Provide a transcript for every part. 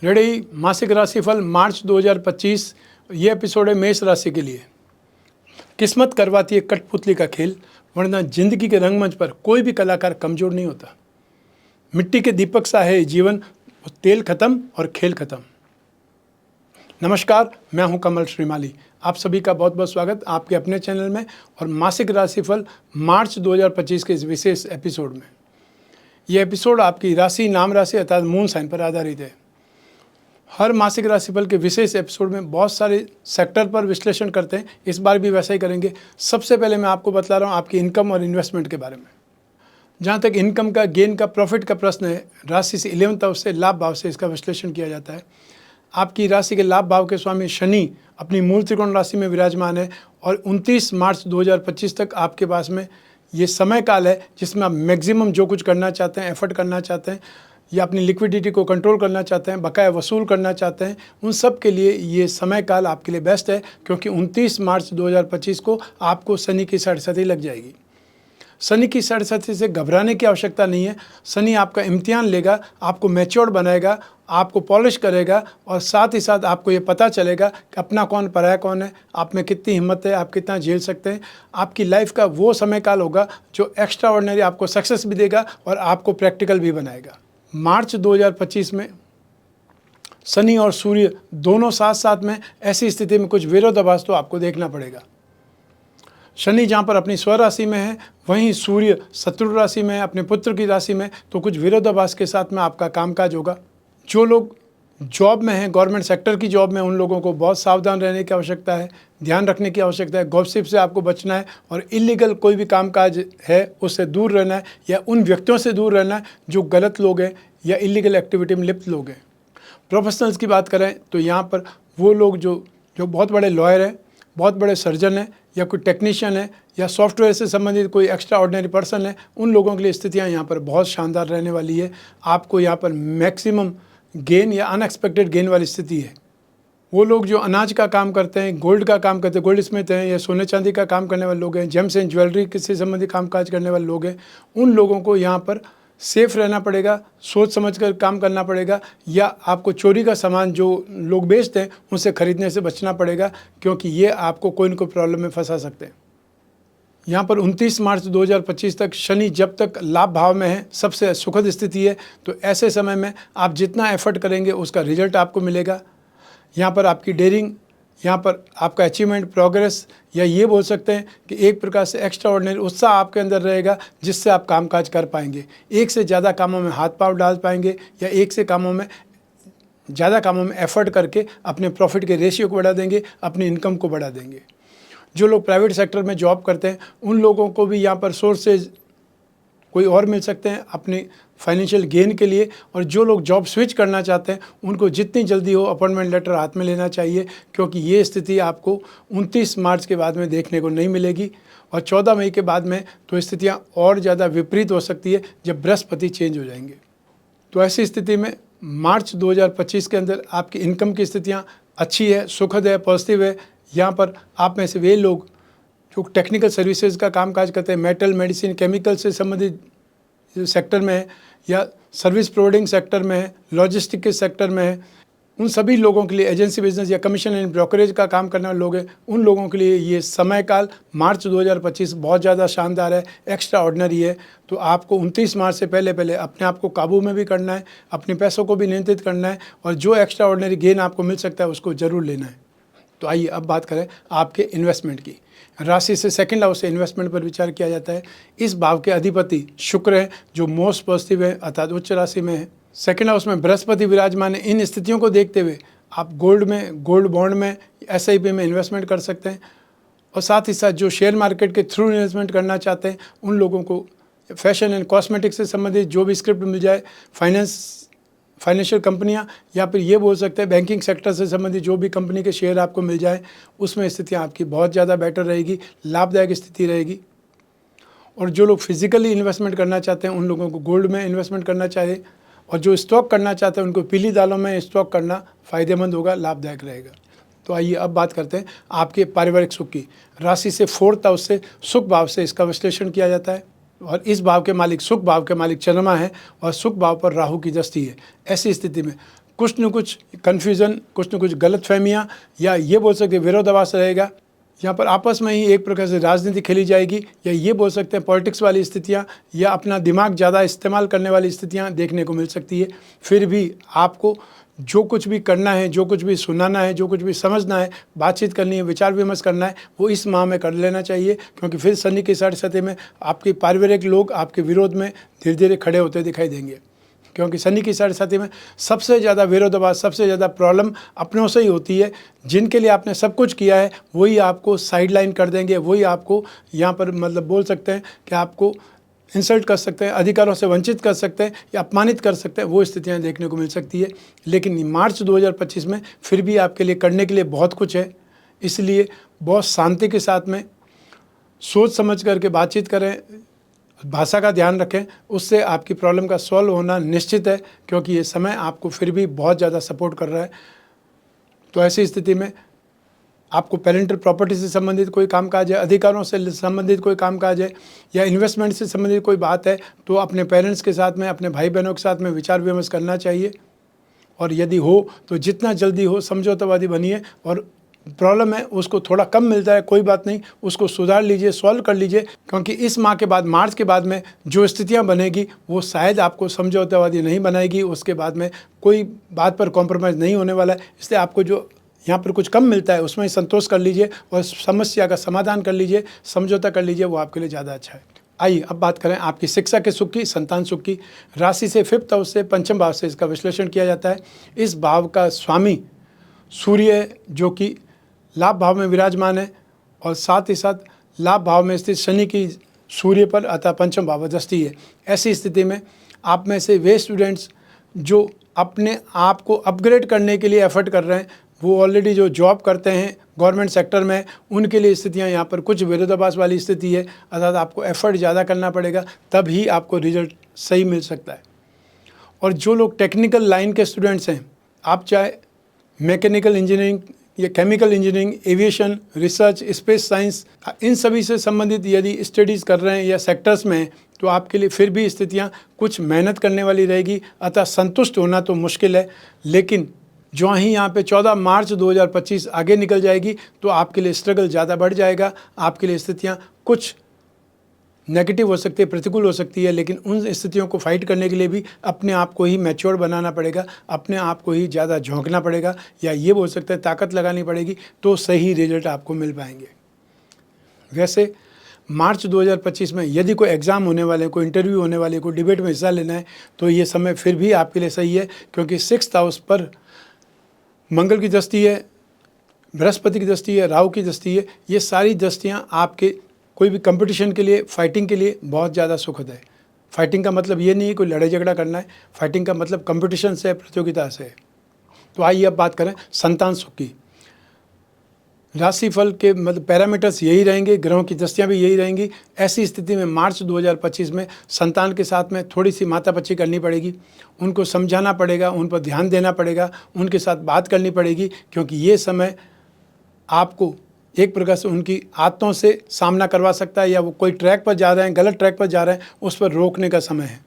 Ready मासिक राशिफल मार्च 2025। ये एपिसोड है मेष राशि के लिए। किस्मत करवाती है कठपुतली का खेल, वरना जिंदगी के रंगमंच पर कोई भी कलाकार कमजोर नहीं होता। मिट्टी के दीपक सा है जीवन, तेल खत्म और खेल खत्म। नमस्कार, मैं हूं कमल श्रीमाली। आप सभी का बहुत बहुत स्वागत आपके अपने चैनल में और मासिक राशिफल मार्च 2025 के इस विशेष एपिसोड में। यह एपिसोड आपकी राशि, नाम राशि अर्थात मून साइन पर आधारित है। हर मासिक राशिफल के विशेष एपिसोड में बहुत सारे सेक्टर पर विश्लेषण करते हैं, इस बार भी वैसा ही करेंगे। सबसे पहले मैं आपको बतला रहा हूँ आपकी इनकम और इन्वेस्टमेंट के बारे में। जहाँ तक इनकम का, गेन का, प्रॉफिट का प्रश्न है, राशि से 11th हाउस से, लाभ भाव से इसका विश्लेषण किया जाता है। आपकी राशि के लाभ भाव के स्वामी शनि अपनी मूल त्रिकोण राशि में विराजमान है और 29 मार्च 2025 तक आपके पास में ये समय काल है जिसमें आप मैक्सिमम जो कुछ करना चाहते हैं, एफर्ट करना चाहते हैं या अपनी लिक्विडिटी को कंट्रोल करना चाहते हैं, बकाया वसूल करना चाहते हैं, उन सब के लिए ये समय काल आपके लिए बेस्ट है, क्योंकि 29 मार्च 2025 को आपको शनि की सरसती लग जाएगी। शनि की सरसती से घबराने की आवश्यकता नहीं है। शनि आपका इम्तिहान लेगा, आपको मैच्योर बनाएगा, आपको पॉलिश करेगा और साथ ही साथ आपको ये पता चलेगा कि अपना कौन पराया कौन है, आप में कितनी हिम्मत है, आप कितना झेल सकते हैं। आपकी लाइफ का वो समय काल होगा जो एक्स्ट्रा ऑर्डिनरी आपको सक्सेस भी देगा और आपको प्रैक्टिकल भी बनाएगा। मार्च 2025 में शनि और सूर्य दोनों साथ साथ में, ऐसी स्थिति में कुछ विरोधाभास तो आपको देखना पड़ेगा। शनि जहाँ पर अपनी स्वराशि में है, वहीं सूर्य शत्रु राशि में है, अपने पुत्र की राशि में, तो कुछ विरोधाभास के साथ में आपका कामकाज होगा। जो लोग जॉब में हैं, गवर्नमेंट सेक्टर की जॉब में, उन लोगों को बहुत सावधान रहने की आवश्यकता है, ध्यान रखने की आवश्यकता है। गॉसिप से आपको बचना है और इलीगल कोई भी कामकाज है उससे दूर रहना है या उन व्यक्तियों से दूर रहना है जो गलत लोग हैं या इलीगल एक्टिविटी में लिप्त लोग हैं। प्रोफेशनल्स की बात करें तो यहाँ पर वो लोग जो बहुत बड़े लॉयर हैं, बहुत बड़े सर्जन हैं या कोई टेक्नीशियन है या सॉफ्टवेयर से संबंधित कोई एक्स्ट्रा ऑर्डिनरी पर्सन है, उन लोगों के लिए स्थितियाँ यहाँ पर बहुत शानदार रहने वाली है। आपको यहाँ पर मैक्सिमम गेन या अनएक्सपेक्टेड गेन वाली स्थिति है। वो लोग जो अनाज का काम करते हैं, गोल्ड का काम करते हैं, गोल्ड स्मिथ हैं या सोने चांदी का काम करने वाले लोग हैं, जेम्स एंड ज्वेलरी से संबंधित कामकाज करने वाले लोग हैं, उन लोगों को यहाँ पर सेफ रहना पड़ेगा, सोच समझकर काम करना पड़ेगा, या आपको चोरी का सामान जो लोग बेचते हैं उनसे खरीदने से बचना पड़ेगा, क्योंकि ये आपको कोई न कोई प्रॉब्लम में फंसा सकते हैं। यहाँ पर 29 मार्च 2025 तक शनि जब तक लाभ भाव में है, सबसे सुखद स्थिति है, तो ऐसे समय में आप जितना एफर्ट करेंगे उसका रिजल्ट आपको मिलेगा। यहाँ पर आपकी डेयरिंग, यहाँ पर आपका अचीवमेंट, प्रोग्रेस, या ये बोल सकते हैं कि एक प्रकार से एक्स्ट्रा ऑर्डिनरी उत्साह आपके अंदर रहेगा जिससे आप कामकाज कर पाएंगे। एक से ज़्यादा कामों में हाथ पांव डाल पाएंगे या एक से ज़्यादा कामों में एफर्ट करके अपने प्रॉफिट के रेशियो को बढ़ा देंगे, अपनी इनकम को बढ़ा देंगे। जो लोग प्राइवेट सेक्टर में जॉब करते हैं उन लोगों को भी यहाँ पर सोर्सेज कोई और मिल सकते हैं अपनी फाइनेंशियल गेन के लिए, और जो लोग जॉब स्विच करना चाहते हैं उनको जितनी जल्दी हो अपॉइंटमेंट लेटर हाथ में लेना चाहिए, क्योंकि ये स्थिति आपको 29 मार्च के बाद में देखने को नहीं मिलेगी और 14 मई के बाद में तो स्थितियाँ और ज़्यादा विपरीत हो सकती है जब बृहस्पति चेंज हो जाएंगे। तो ऐसी स्थिति में मार्च 2025 के अंदर आपकी इनकम की स्थितियाँ अच्छी है, सुखद है, पॉजिटिव है। यहाँ पर आप में से वे लोग जो टेक्निकल सर्विसेज का कामकाज करते हैं, मेटल, मेडिसिन, केमिकल से संबंधित सेक्टर में है या सर्विस प्रोवाइडिंग सेक्टर में है, लॉजिस्टिक के सेक्टर में है, उन सभी लोगों के लिए, एजेंसी बिजनेस या कमीशन एंड ब्रोकरेज का काम करने वाले लोग हैं, उन लोगों के लिए ये समय काल मार्च 2025 बहुत ज़्यादा शानदार है, एक्स्ट्रा ऑर्डिनरी है। तो आपको 29 मार्च से पहले अपने आप को काबू में भी करना है, अपने पैसों को भी नियंत्रित करना है और जो एक्स्ट्रा ऑर्डिनरी गेन आपको मिल सकता है उसको ज़रूर लेना है। तो आइए अब बात करें आपके इन्वेस्टमेंट की। राशि से सेकंड हाउस से इन्वेस्टमेंट पर विचार किया जाता है। इस भाव के अधिपति शुक्र है जो मोस्ट पॉजिटिव है अर्थात उच्च राशि में है। सेकंड हाउस में बृहस्पति विराजमान है। इन स्थितियों को देखते हुए आप गोल्ड बॉन्ड में, SIP में इन्वेस्टमेंट कर सकते हैं और साथ ही साथ जो शेयर मार्केट के थ्रू इन्वेस्टमेंट करना चाहते हैं उन लोगों को फैशन एंड कॉस्मेटिक्स से संबंधित जो भी स्क्रिप्ट मिल जाए, फाइनेंशियल कंपनियां, या फिर ये बोल सकते हैं बैंकिंग सेक्टर से संबंधित जो भी कंपनी के शेयर आपको मिल जाए, उसमें स्थितियां आपकी बहुत ज़्यादा बेटर रहेगी, लाभदायक स्थिति रहेगी। और जो लोग फिजिकली इन्वेस्टमेंट करना चाहते हैं उन लोगों को गोल्ड में इन्वेस्टमेंट करना चाहिए, और जो स्टॉक करना चाहते हैं उनको पीली दालों में स्टॉक करना फ़ायदेमंद होगा, लाभदायक रहेगा। तो आइए अब बात करते हैं आपके पारिवारिक सुख की। राशि से 4th हाउस से, सुख भाव से इसका विश्लेषण किया जाता है और इस भाव के मालिक, सुख भाव के मालिक चंद्रमा है और सुख भाव पर राहु की दृष्टि है। ऐसी स्थिति में कुछ न कुछ कन्फ्यूज़न, कुछ न कुछ गलतफहमियाँ या ये बोल सकते हैं विरोधाभास रहेगा। यहाँ पर आपस में ही एक प्रकार से राजनीति खेली जाएगी, या ये बोल सकते हैं पॉलिटिक्स वाली स्थितियाँ या अपना दिमाग ज़्यादा इस्तेमाल करने वाली स्थितियाँ देखने को मिल सकती है। फिर भी आपको जो कुछ भी करना है, जो कुछ भी सुनाना है, जो कुछ भी समझना है, बातचीत करनी है, विचार विमर्श करना है, वो इस माह में कर लेना चाहिए, क्योंकि फिर शनि की साढ़े साथी में आपके पारिवारिक लोग आपके विरोध में धीरे धीरे खड़े होते दिखाई देंगे। क्योंकि शनि की साढ़े साथी में सबसे ज़्यादा विरोधाभास, सबसे ज़्यादा प्रॉब्लम अपनों से ही होती है। जिनके लिए आपने सब कुछ किया है वही आपको साइड लाइन कर देंगे, वही आपको यहाँ पर मतलब बोल सकते हैं कि आपको इंसल्ट कर सकते हैं, अधिकारों से वंचित कर सकते हैं या अपमानित कर सकते हैं, वो स्थितियाँ देखने को मिल सकती है। लेकिन मार्च 2025 में फिर भी आपके लिए करने के लिए बहुत कुछ है, इसलिए बहुत शांति के साथ में सोच समझ करके बातचीत करें, भाषा का ध्यान रखें, उससे आपकी प्रॉब्लम का सॉल्व होना निश्चित है, क्योंकि ये समय आपको फिर भी बहुत ज़्यादा सपोर्ट कर रहा है। तो ऐसी स्थिति में आपको पेरेंटल प्रॉपर्टी से संबंधित कोई कामकाज है, अधिकारों से संबंधित कोई कामकाज है या इन्वेस्टमेंट से संबंधित कोई बात है, तो अपने पेरेंट्स के साथ में, अपने भाई बहनों के साथ में विचार विमर्श करना चाहिए। और यदि हो तो जितना जल्दी हो समझौतावादी बनिए, और प्रॉब्लम है उसको थोड़ा कम मिलता है, कोई बात नहीं, उसको सुधार लीजिए, सॉल्व कर लीजिए, क्योंकि इस माह के बाद, मार्च के बाद में जो स्थितियां बनेगी वो शायद आपको समझौतावादी नहीं बनाएगी। उसके बाद में कोई बात पर कॉम्प्रोमाइज़ नहीं होने वाला है, इसलिए आपको जो यहाँ पर कुछ कम मिलता है उसमें संतोष कर लीजिए और समस्या का समाधान कर लीजिए, समझौता कर लीजिए, वो आपके लिए ज़्यादा अच्छा है। आइए अब बात करें आपकी शिक्षा के सुख की, संतान सुख की। राशि से 5th हाउस से, पंचम भाव से इसका विश्लेषण किया जाता है। इस भाव का स्वामी सूर्य है, जो कि लाभ भाव में विराजमान है, और साथ ही साथ लाभ भाव में स्थित शनि की सूर्य पर अतः पंचम भाव दृष्टि है। ऐसी स्थिति में आप में से वे स्टूडेंट्स जो अपने आप को अपग्रेड करने के लिए एफर्ट कर रहे हैं, वो ऑलरेडी जो जॉब करते हैं गवर्नमेंट सेक्टर में, उनके लिए स्थितियां यहाँ पर कुछ विरोधाभास वाली स्थिति है, अर्थात आपको एफर्ट ज़्यादा करना पड़ेगा, तब ही आपको रिजल्ट सही मिल सकता है। और जो लोग टेक्निकल लाइन के स्टूडेंट्स हैं, आप चाहे मैकेनिकल इंजीनियरिंग या chemical engineering, aviation, research, space science, इन सभी से संबंधित यदि स्टडीज़ कर रहे हैं या सेक्टर्स में हैं, तो आपके लिए फिर भी स्थितियाँ कुछ मेहनत करने वाली रहेगी, अतः संतुष्ट होना तो मुश्किल है। लेकिन जो ही यहाँ पे 14 मार्च 2025 आगे निकल जाएगी तो आपके लिए स्ट्रगल ज़्यादा बढ़ जाएगा, आपके लिए स्थितियाँ कुछ नेगेटिव हो सकती है, प्रतिकूल हो सकती है, लेकिन उन स्थितियों को फाइट करने के लिए भी अपने आप को ही मैच्योर बनाना पड़ेगा, अपने आप को ही ज़्यादा झोंकना पड़ेगा, या ये बोल सकते हैं ताकत लगानी पड़ेगी, तो सही रिजल्ट आपको मिल पाएंगे। वैसे मार्च 2025 में यदि कोई एग्ज़ाम होने वाले, कोई इंटरव्यू होने वाले, कोई डिबेट में हिस्सा लेना है, तो ये समय फिर भी आपके लिए सही है, क्योंकि 6th हाउस पर मंगल की दृष्टि है, बृहस्पति की दृष्टि है, राहु की दृष्टि है। ये सारी दृष्टियाँ आपके कोई भी कंपटीशन के लिए, फाइटिंग के लिए बहुत ज़्यादा सुखद है। फाइटिंग का मतलब ये नहीं है कोई लड़ाई झगड़ा करना है, फाइटिंग का मतलब कंपटीशन से, प्रतियोगिता से है। तो आइए अब बात करें संतान सुख की। राशिफल के मतलब पैरामीटर्स यही रहेंगे, ग्रहों की दृष्टियाँ भी यही रहेंगी। ऐसी स्थिति में मार्च 2025 में संतान के साथ में थोड़ी सी मातापच्ची करनी पड़ेगी, उनको समझाना पड़ेगा, उन पर ध्यान देना पड़ेगा, उनके साथ बात करनी पड़ेगी, क्योंकि ये समय आपको एक प्रकार से उनकी आदतों से सामना करवा सकता है, या वो कोई ट्रैक पर जा रहे हैं, गलत ट्रैक पर जा रहे हैं, उस पर रोकने का समय है।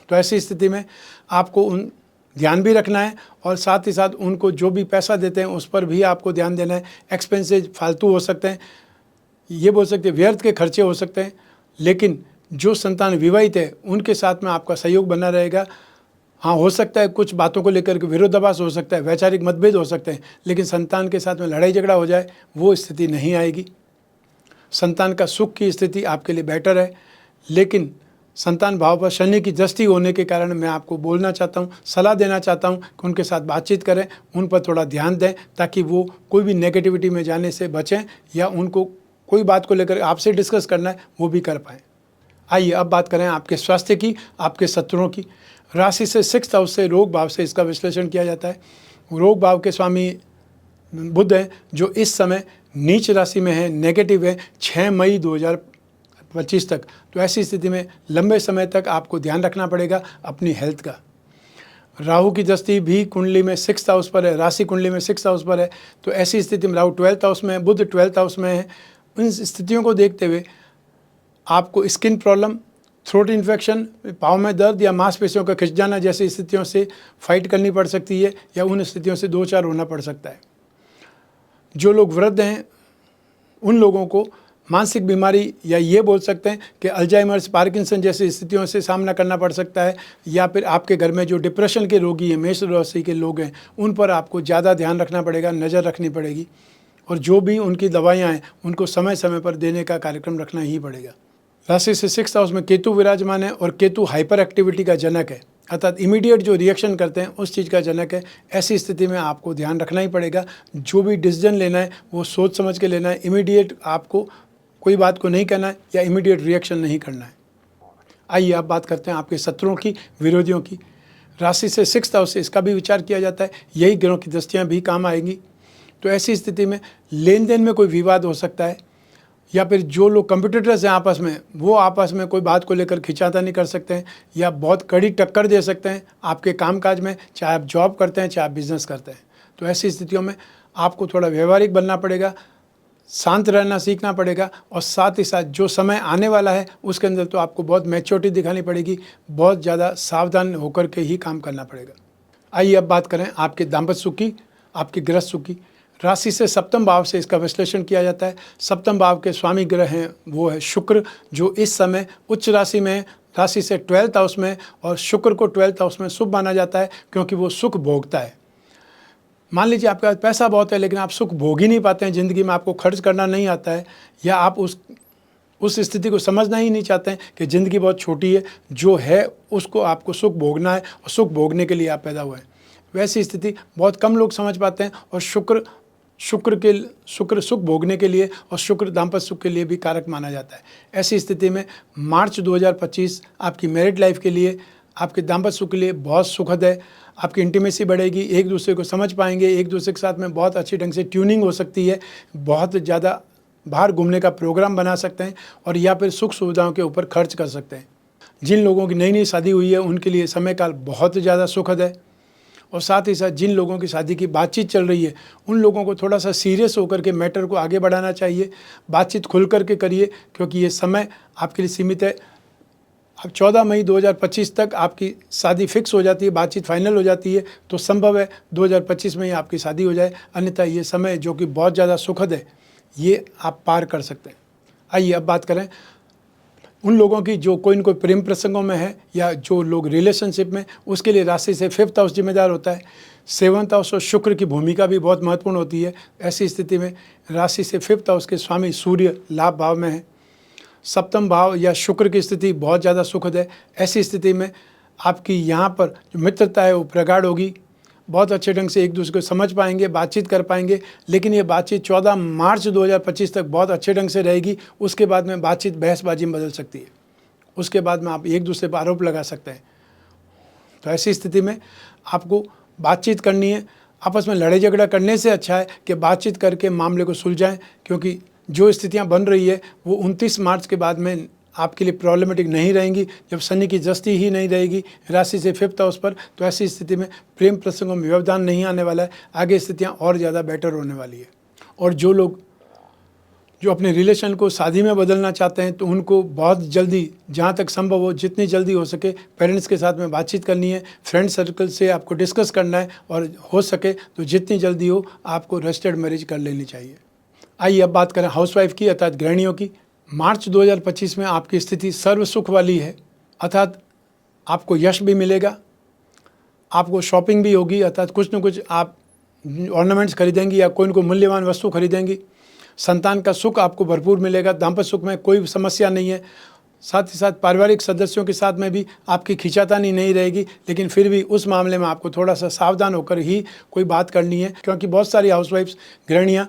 तो ऐसी स्थिति में आपको उन ध्यान भी रखना है, और साथ ही साथ उनको जो भी पैसा देते हैं उस पर भी आपको ध्यान देना है। एक्सपेंसेज फालतू हो सकते हैं, ये बोल सकते हैं व्यर्थ के खर्चे हो सकते हैं, लेकिन जो संतान विवाहित है उनके साथ में आपका सहयोग बना रहेगा। हाँ, हो सकता है कुछ बातों को लेकर के विरोधाभास हो सकता है, वैचारिक मतभेद हो सकते हैं, लेकिन संतान के साथ में लड़ाई झगड़ा हो जाए वो स्थिति नहीं आएगी। संतान का सुख की स्थिति आपके लिए बेटर है, लेकिन संतान भाव पर शनि की दृष्टि होने के कारण मैं आपको बोलना चाहता हूँ, सलाह देना चाहता हूँ कि उनके साथ बातचीत करें, उन पर थोड़ा ध्यान दें, ताकि वो कोई भी नेगेटिविटी में जाने से बचें, या उनको कोई बात को लेकर आपसे डिस्कस करना है वो भी कर पाएँ। आइए अब बात करें आपके स्वास्थ्य की, आपके शत्रुओं की। राशि से 6th हाउस से, रोग भाव से इसका विश्लेषण किया जाता है। रोग भाव के स्वामी बुध हैं, जो इस समय नीच राशि में है, नेगेटिव है 6 मई 2025 तक। तो ऐसी स्थिति में लंबे समय तक आपको ध्यान रखना पड़ेगा अपनी हेल्थ का। राहु की दृष्टि भी कुंडली में 6th हाउस पर है, राशि कुंडली में 6th हाउस पर है। तो ऐसी स्थिति में राहु 12th हाउस में है, बुध 12th हाउस में है। इन स्थितियों को देखते हुए आपको स्किन प्रॉब्लम, थ्रोट इन्फेक्शन, पाँव में दर्द या मांसपेशियों का खिंच जाना जैसी स्थितियों से फाइट करनी पड़ सकती है या उन स्थितियों से दो चार होना पड़ सकता है। जो लोग वृद्ध हैं उन लोगों को मानसिक बीमारी या ये बोल सकते हैं कि अल्जाइमर्स, पार्किंसन जैसी स्थितियों से सामना करना पड़ सकता है, या फिर आपके घर में जो डिप्रेशन के रोगी हैं, मेष राशि के लोग हैं, उन पर आपको ज़्यादा ध्यान रखना पड़ेगा, नज़र रखनी पड़ेगी, और जो भी उनकी दवाइयाँ हैं उनको समय समय पर देने का कार्यक्रम रखना ही पड़ेगा। राशि से 6th हाउस में केतु विराजमान है और केतु हाइपर एक्टिविटी का जनक है, अर्थात इमीडिएट जो रिएक्शन करते हैं उस चीज़ का जनक है। ऐसी स्थिति में आपको ध्यान रखना ही पड़ेगा। जो भी डिसीजन लेना है वो सोच समझ के लेना है। इमीडिएट आपको कोई बात को नहीं कहना है या इमीडिएट रिएक्शन नहीं करना है। आइए आप बात करते हैं आपके शत्रुओं की, विरोधियों की। राशि से 6th हाउस से इसका भी विचार किया जाता है, यही ग्रहों की दृष्टियाँ भी काम आएंगी। तो ऐसी स्थिति में लेन देन में कोई विवाद हो सकता है, या फिर जो लोग कंप्यूटर्स हैं आपस में, वो आपस में कोई बात को लेकर खिंचातानी कर सकते हैं या बहुत कड़ी टक्कर दे सकते हैं आपके कामकाज में, चाहे आप जॉब करते हैं चाहे आप बिजनेस करते हैं। तो ऐसी स्थितियों में आपको थोड़ा व्यवहारिक बनना पड़ेगा, शांत रहना सीखना पड़ेगा, और साथ ही साथ जो समय आने वाला है उसके अंदर तो आपको बहुत मैच्योरिटी दिखानी पड़ेगी, बहुत ज़्यादा सावधान होकर के ही काम करना पड़ेगा। आइए अब बात करें आपके दाम्पत्य सुख की, आपके गृहस्थ सुख की। राशि से 7वें भाव से इसका विश्लेषण किया जाता है। 7वें भाव के स्वामी ग्रह हैं वो है शुक्र, जो इस समय उच्च राशि में है, राशि से 12th हाउस में, और शुक्र को 12th हाउस में शुभ माना जाता है क्योंकि वो सुख भोगता है। मान लीजिए आपके पास पैसा बहुत है लेकिन आप सुख भोग ही नहीं पाते हैं, ज़िंदगी में आपको खर्च करना नहीं आता है, या आप उस स्थिति को समझना ही नहीं चाहते हैं कि ज़िंदगी बहुत छोटी है, जो है उसको आपको सुख भोगना है और सुख भोगने के लिए आप पैदा हुए हैं। वैसी स्थिति बहुत कम लोग समझ पाते हैं, और शुक्र सुख भोगने के लिए और शुक्र दाम्पत्य सुख के लिए भी कारक माना जाता है। ऐसी स्थिति में मार्च 2025 आपकी मैरिड लाइफ के लिए, आपके दाम्पत्य सुख के लिए बहुत सुखद है। आपकी इंटीमेसी बढ़ेगी, एक दूसरे को समझ पाएंगे, एक दूसरे के साथ में बहुत अच्छी ढंग से ट्यूनिंग हो सकती है, बहुत ज़्यादा बाहर घूमने का प्रोग्राम बना सकते हैं, और या फिर सुख सुविधाओं के ऊपर खर्च कर सकते हैं। जिन लोगों की नई नई शादी हुई है उनके लिए समय काल बहुत ज़्यादा सुखद है, और साथ ही साथ जिन लोगों की शादी की बातचीत चल रही है उन लोगों को थोड़ा सा सीरियस होकर के मैटर को आगे बढ़ाना चाहिए, बातचीत खुल करके करिए, क्योंकि ये समय आपके लिए सीमित है। अब 14 मई 2025 तक आपकी शादी फिक्स हो जाती है, बातचीत फाइनल हो जाती है, तो संभव है 2025 में ही आपकी शादी हो जाए, अन्यथा ये समय जो कि बहुत ज़्यादा सुखद है ये आप पार कर सकते हैं। आइए अब बात करें उन लोगों की जो कोई न कोई प्रेम प्रसंगों में है या जो लोग रिलेशनशिप में, उसके लिए राशि से 5th हाउस जिम्मेदार होता है। 7th हाउस और शुक्र की भूमिका भी बहुत महत्वपूर्ण होती है। ऐसी स्थिति में राशि से 5th हाउस के स्वामी सूर्य लाभ भाव में है। 7वां भाव या शुक्र की स्थिति बहुत ज़्यादा सुखद है। ऐसी स्थिति में आपकी यहाँ पर जो मित्रता है वो प्रगाढ़ होगी, बहुत अच्छे ढंग से एक दूसरे को समझ पाएंगे, बातचीत कर पाएंगे, लेकिन ये बातचीत 14 मार्च 2025 तक बहुत अच्छे ढंग से रहेगी। उसके बाद में बातचीत बहसबाजी में बदल सकती है, उसके बाद में आप एक दूसरे पर आरोप लगा सकते हैं। तो ऐसी स्थिति में आपको बातचीत करनी है। आपस में लड़ाई झगड़ा करने से अच्छा है कि बातचीत करके मामले को सुलझाएं, क्योंकि जो स्थितियां बन रही है वो 29 मार्च के बाद में आपके लिए प्रॉब्लमेटिक नहीं रहेंगी, जब शनि की दृष्टि ही नहीं रहेगी राशि से 5th हाउस पर। तो ऐसी स्थिति में प्रेम प्रसंगों में व्यवधान नहीं आने वाला है, आगे स्थितियां और ज़्यादा बेटर होने वाली है। और जो लोग जो अपने रिलेशन को शादी में बदलना चाहते हैं तो उनको बहुत जल्दी, जहाँ तक संभव हो, जितनी जल्दी हो सके पेरेंट्स के साथ में बातचीत करनी है, फ्रेंड सर्कल से आपको डिस्कस करना है, और हो सके तो जितनी जल्दी हो आपको रजिस्टर्ड मैरिज कर लेनी चाहिए। आइए अब बात करें हाउसवाइफ की, अर्थात गृहिणियों की। मार्च 2025 में आपकी स्थिति सर्व सुख वाली है, अर्थात आपको यश भी मिलेगा, आपको शॉपिंग भी होगी, अर्थात कुछ न कुछ आप ऑर्नामेंट्स खरीदेंगी या कोई न कोई मूल्यवान वस्तु खरीदेंगी। संतान का सुख आपको भरपूर मिलेगा, दाम्पत्य सुख में कोई समस्या नहीं है। साथ ही साथ पारिवारिक सदस्यों के साथ में भी आपकी खींचातानी नहीं रहेगी, लेकिन फिर भी उस मामले में आपको थोड़ा सा सावधान होकर ही कोई बात करनी है, क्योंकि बहुत सारी हाउसवाइफ्स, गृहिणियाँ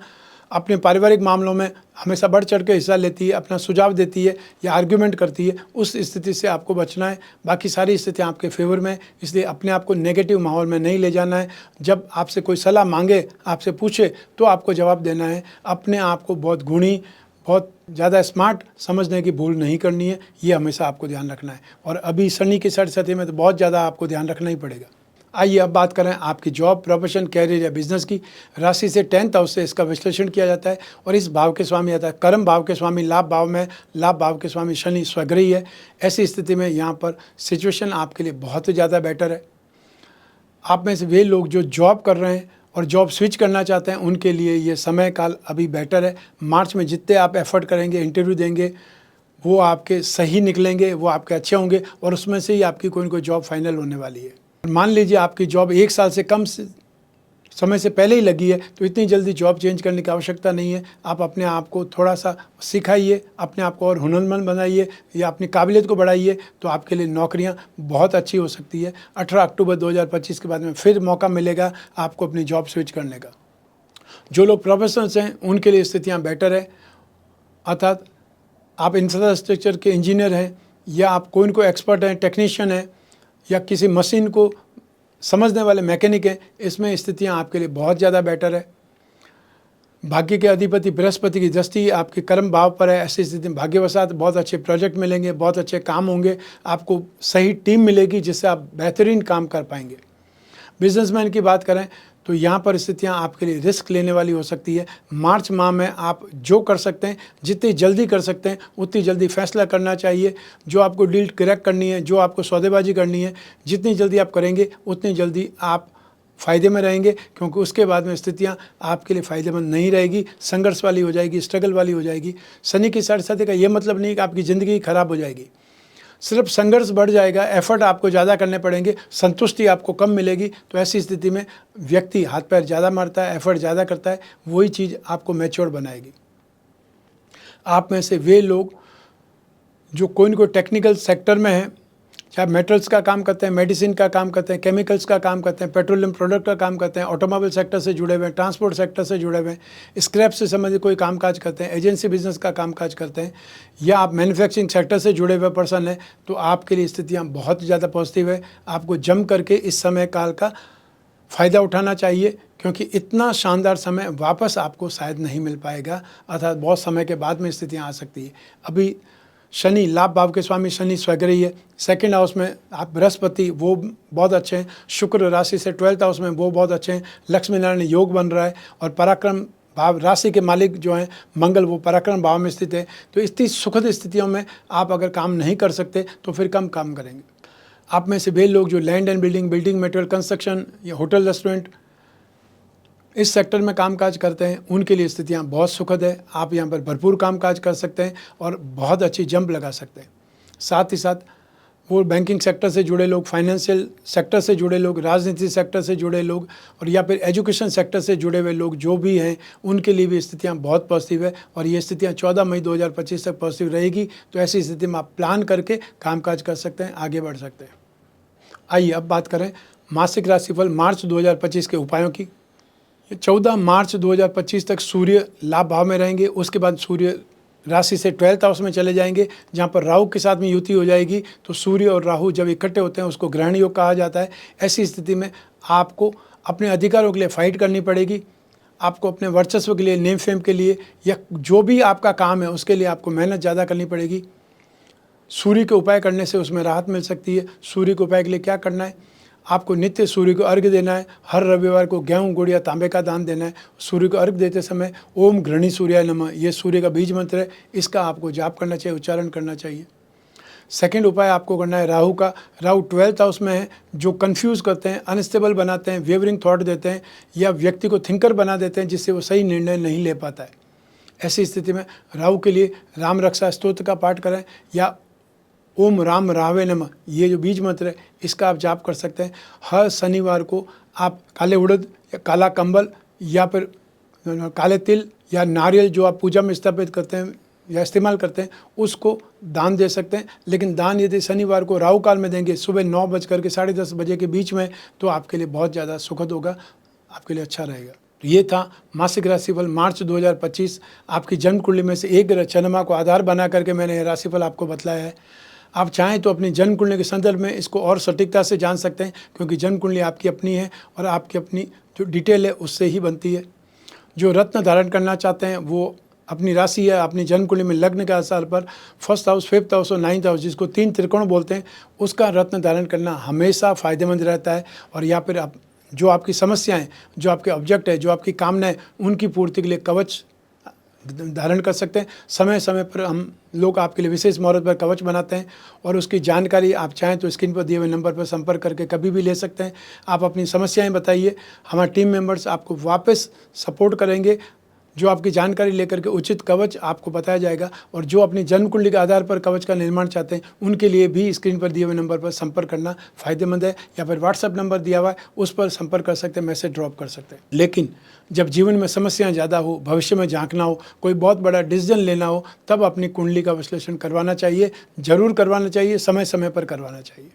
अपने पारिवारिक मामलों में हमेशा बढ़ चढ़ के हिस्सा लेती है, अपना सुझाव देती है या आर्ग्यूमेंट करती है। उस स्थिति से आपको बचना है। बाकी सारी स्थितियाँ आपके फेवर में, इसलिए अपने आप को नेगेटिव माहौल में नहीं ले जाना है। जब आपसे कोई सलाह मांगे, आपसे पूछे, तो आपको जवाब देना है। अपने आप को बहुत गुणी, बहुत ज़्यादा स्मार्ट समझने की भूल नहीं करनी है, ये हमेशा आपको ध्यान रखना है। और अभी शनि की सरस्वती में तो बहुत ज़्यादा आपको ध्यान रखना ही पड़ेगा। आइए अब बात करें आपकी जॉब, प्रोफेशन, कैरियर या बिजनेस की। राशि से 10th हाउस से इसका विश्लेषण किया जाता है और इस भाव के स्वामी आता है कर्म भाव के स्वामी लाभ भाव में, लाभ भाव के स्वामी शनि स्वग्रही है। ऐसी स्थिति में यहाँ पर सिचुएशन आपके लिए बहुत ही ज़्यादा बेटर है। आप में से वे लोग जो जॉब कर रहे हैं और जॉब स्विच करना चाहते हैं उनके लिए ये समय काल अभी बेटर है। मार्च में जितने आप एफर्ट करेंगे, इंटरव्यू देंगे, वो आपके सही निकलेंगे, वो आपके अच्छे होंगे और उसमें से ही आपकी कोई न कोई जॉब फाइनल होने वाली है। मान लीजिए आपकी जॉब 1 साल से कम समय से पहले ही लगी है तो इतनी जल्दी जॉब चेंज करने की आवश्यकता नहीं है। आप अपने आप को थोड़ा सा सिखाइए, अपने आप को और हुनरमंद बनाइए या अपनी काबिलियत को बढ़ाइए तो आपके लिए नौकरियां बहुत अच्छी हो सकती है। 18 अक्टूबर 2025 के बाद में फिर मौका मिलेगा आपको अपनी जॉब स्विच करने का। जो लोग प्रोफेशनल्स हैं उनके लिए स्थितियाँ बेटर है, अर्थात आप इंफ्रास्ट्रक्चर के इंजीनियर हैं या आप कोई न कोई एक्सपर्ट हैं, टेक्नीशियन हैं या किसी मशीन को समझने वाले मैकेनिक हैं, इसमें स्थितियां आपके लिए बहुत ज़्यादा बेटर है। भाग्य के अधिपति बृहस्पति की दृष्टि आपके कर्म भाव पर है। ऐसी स्थिति में भाग्यवशात बहुत अच्छे प्रोजेक्ट मिलेंगे, बहुत अच्छे काम होंगे, आपको सही टीम मिलेगी जिससे आप बेहतरीन काम कर पाएंगे। बिजनेसमैन की बात करें तो यहाँ पर स्थितियाँ आपके लिए रिस्क लेने वाली हो सकती है। मार्च माह में आप जो कर सकते हैं, जितनी जल्दी कर सकते हैं उतनी जल्दी फैसला करना चाहिए। जो आपको डील क्रैक करनी है, जो आपको सौदेबाजी करनी है, जितनी जल्दी आप करेंगे उतनी जल्दी आप फ़ायदे में रहेंगे, क्योंकि उसके बाद में स्थितियाँ आपके लिए फ़ायदेमंद नहीं रहेगी, संघर्ष वाली हो जाएगी, स्ट्रगल वाली हो जाएगी। शनि की साढ़े का ये मतलब नहीं कि आपकी ज़िंदगी खराब हो जाएगी, सिर्फ संघर्ष बढ़ जाएगा, एफर्ट आपको ज़्यादा करने पड़ेंगे, संतुष्टि आपको कम मिलेगी। तो ऐसी स्थिति में व्यक्ति हाथ पैर ज़्यादा मारता है, एफर्ट ज़्यादा करता है, वही चीज़ आपको मैच्योर बनाएगी। आप में से वे लोग जो कोई न कोई टेक्निकल सेक्टर में हैं, चाहे मेटल्स का काम करते हैं, मेडिसिन का काम करते हैं, केमिकल्स का काम करते हैं, पेट्रोलियम प्रोडक्ट का काम करते हैं, ऑटोमोबाइल सेक्टर से जुड़े हुए हैं, ट्रांसपोर्ट सेक्टर से जुड़े हुए हैं, स्क्रैप से संबंधित कोई कामकाज करते हैं, एजेंसी बिजनेस का कामकाज करते हैं, या आप मैन्युफैक्चरिंग सेक्टर से जुड़े हुए पर्सन हैं, तो आपके लिए स्थितियाँ बहुत ज़्यादा पॉजिटिव है। आपको जम करके इस समय काल का फ़ायदा उठाना चाहिए, क्योंकि इतना शानदार समय वापस आपको शायद नहीं मिल पाएगा, अर्थात बहुत समय के बाद में स्थितियाँ आ सकती है। अभी शनि लाभ भाव के स्वामी शनि स्वग्रही है। 2nd हाउस में आप बृहस्पति वो बहुत अच्छे हैं, शुक्र राशि से 12th हाउस में वो बहुत अच्छे हैं, लक्ष्मी नारायण योग बन रहा है और पराक्रम भाव राशि के मालिक जो हैं मंगल वो पराक्रम भाव में स्थित है। तो इतनी सुखद स्थितियों में आप अगर काम नहीं कर सकते तो फिर कम काम करेंगे। आप में से वे लोग जो land and building, building material, construction या होटल रेस्टोरेंट इस सेक्टर में कामकाज करते हैं उनके लिए स्थितियां बहुत सुखद है। आप यहां पर भरपूर कामकाज कर सकते हैं और बहुत अच्छी जंप लगा सकते हैं। साथ ही साथ वो बैंकिंग सेक्टर से जुड़े लोग, फाइनेंशियल सेक्टर से जुड़े लोग, राजनीति सेक्टर से जुड़े लोग और या फिर एजुकेशन सेक्टर से जुड़े हुए लोग जो भी हैं उनके लिए भी स्थितियां बहुत पॉजिटिव है और ये स्थितियां 14 मई 2025 तक पॉजिटिव रहेगी। तो ऐसी स्थिति में आप प्लान करके कामकाज कर सकते हैं, आगे बढ़ सकते हैं। आइए अब बात करें मासिक राशिफल मार्च 2025 के उपायों की। 14 मार्च 2025 तक सूर्य लाभ भाव में रहेंगे, उसके बाद सूर्य राशि से 12th हाउस में चले जाएंगे जहाँ पर राहु के साथ में युति हो जाएगी। तो सूर्य और राहु जब इकट्ठे होते हैं उसको ग्रहण योग कहा जाता है। ऐसी स्थिति में आपको अपने अधिकारों के लिए फाइट करनी पड़ेगी, आपको अपने वर्चस्व के लिए, नेम फेम के लिए या जो भी आपका काम है उसके लिए आपको मेहनत ज़्यादा करनी पड़ेगी। सूर्य के उपाय करने से उसमें राहत मिल सकती है। सूर्य के उपाय के लिए क्या करना है, आपको नित्य सूर्य को अर्घ्य देना है। हर रविवार को गेहूं, गुड़ या तांबे का दान देना है। सूर्य को अर्घ्य देते समय ओम घृणी सूर्याय नमः ये सूर्य का बीज मंत्र है, इसका आपको जाप करना चाहिए, उच्चारण करना चाहिए। 2nd उपाय आपको करना है राहु का। राहु 12th हाउस में है, जो कंफ्यूज करते हैं, अनस्टेबल बनाते हैं, वेवरिंग थॉट देते हैं या व्यक्ति को थिंकर बना देते हैं जिससे वो सही निर्णय नहीं ले पाता है। ऐसी स्थिति में राहु के लिए राम रक्षा स्तोत्र का पाठ करें या ओम राम रावे नमः ये जो बीज मंत्र है इसका आप जाप कर सकते हैं। हर शनिवार को आप काले उड़द या काला कंबल या फिर काले तिल या नारियल जो आप पूजा में स्थापित करते हैं या इस्तेमाल करते हैं उसको दान दे सकते हैं। लेकिन दान यदि शनिवार को राहु काल में देंगे सुबह 9 बज के 10:30 बजे के बीच में तो आपके लिए बहुत ज़्यादा सुखद होगा, आपके लिए अच्छा रहेगा। तो ये था मासिक राशिफल मार्च 2025। आपकी जन्म कुंडली में से एक ग्रह चंद्रमा को आधार बना करके मैंने ये राशिफल आपको बतलाया है। आप चाहें तो अपनी जन्म कुंडली के संदर्भ में इसको और सटीकता से जान सकते हैं, क्योंकि जन्म कुंडली आपकी अपनी है और आपकी अपनी जो डिटेल है उससे ही बनती है। जो रत्न धारण करना चाहते हैं वो अपनी राशि या अपनी जन्म कुंडली में लग्न के आधार पर फर्स्ट हाउस, फिफ्थ हाउस और नाइन्थ हाउस, जिसको 3 त्रिकोण बोलते हैं, उसका रत्न धारण करना हमेशा फ़ायदेमंद रहता है। और या फिर आप जो आपकी समस्याएं, जो आपके ऑब्जेक्ट है, जो आपकी कामनाएं, उनकी पूर्ति के लिए कवच धारण कर सकते हैं। समय समय पर हम लोग आपके लिए विशेष मुहूर्त पर कवच बनाते हैं और उसकी जानकारी आप चाहें तो स्क्रीन पर दिए हुए नंबर पर संपर्क करके कभी भी ले सकते हैं। आप अपनी समस्याएं बताइए, हमारे टीम मेंबर्स आपको वापस सपोर्ट करेंगे। जो आपकी जानकारी लेकर के उचित कवच आपको बताया जाएगा। और जो अपनी जन्म कुंडली के आधार पर कवच का निर्माण चाहते हैं, उनके लिए भी स्क्रीन पर दिए हुए नंबर पर संपर्क करना फ़ायदेमंद है, या फिर व्हाट्सएप नंबर दिया हुआ है उस पर संपर्क कर सकते हैं, मैसेज ड्रॉप कर सकते हैं। लेकिन जब जीवन में समस्याएं ज़्यादा हो, भविष्य में झांकना हो, कोई बहुत बड़ा डिसीजन लेना हो, तब अपनी कुंडली का विश्लेषण करवाना चाहिए, ज़रूर करवाना चाहिए, समय समय पर करवाना चाहिए।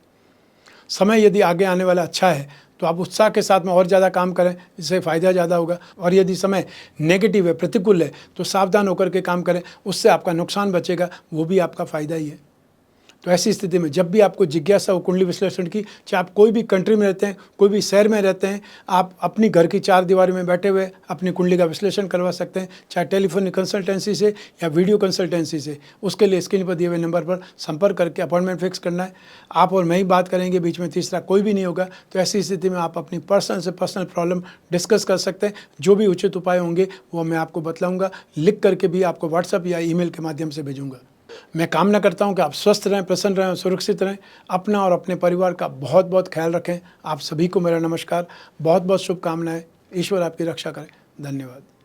समय यदि आगे आने वाला अच्छा है तो आप उत्साह के साथ में और ज़्यादा काम करें, इससे फ़ायदा ज़्यादा होगा। और यदि समय नेगेटिव है, प्रतिकूल है, तो सावधान होकर के काम करें, उससे आपका नुकसान बचेगा, वो भी आपका फ़ायदा ही है। तो ऐसी स्थिति में जब भी आपको जिज्ञासा हो कुंडली विश्लेषण की, चाहे आप कोई भी कंट्री में रहते हैं, कोई भी शहर में रहते हैं, आप अपनी घर की 4 दीवारी में बैठे हुए अपनी कुंडली का विश्लेषण करवा सकते हैं, चाहे टेलीफोनिक कंसल्टेंसी से या वीडियो कंसल्टेंसी से। उसके लिए स्क्रीन पर दिए हुए नंबर पर संपर्क करके अपॉइंटमेंट फिक्स करना है। आप और मैं ही बात करेंगे, बीच में तीसरा कोई भी नहीं होगा। तो ऐसी स्थिति में आप अपनी पर्सनल से पर्सनल प्रॉब्लम डिस्कस कर सकते हैं। जो भी उचित उपाय होंगे वो मैं आपको बतलाऊँगा, लिख करके भी आपको व्हाट्सएप या ईमेल के माध्यम से भेजूँगा। मैं कामना करता हूं कि आप स्वस्थ रहें, प्रसन्न रहें और सुरक्षित रहें। अपना और अपने परिवार का बहुत बहुत ख्याल रखें। आप सभी को मेरा नमस्कार, बहुत बहुत शुभकामनाएं। ईश्वर आपकी रक्षा करें। धन्यवाद।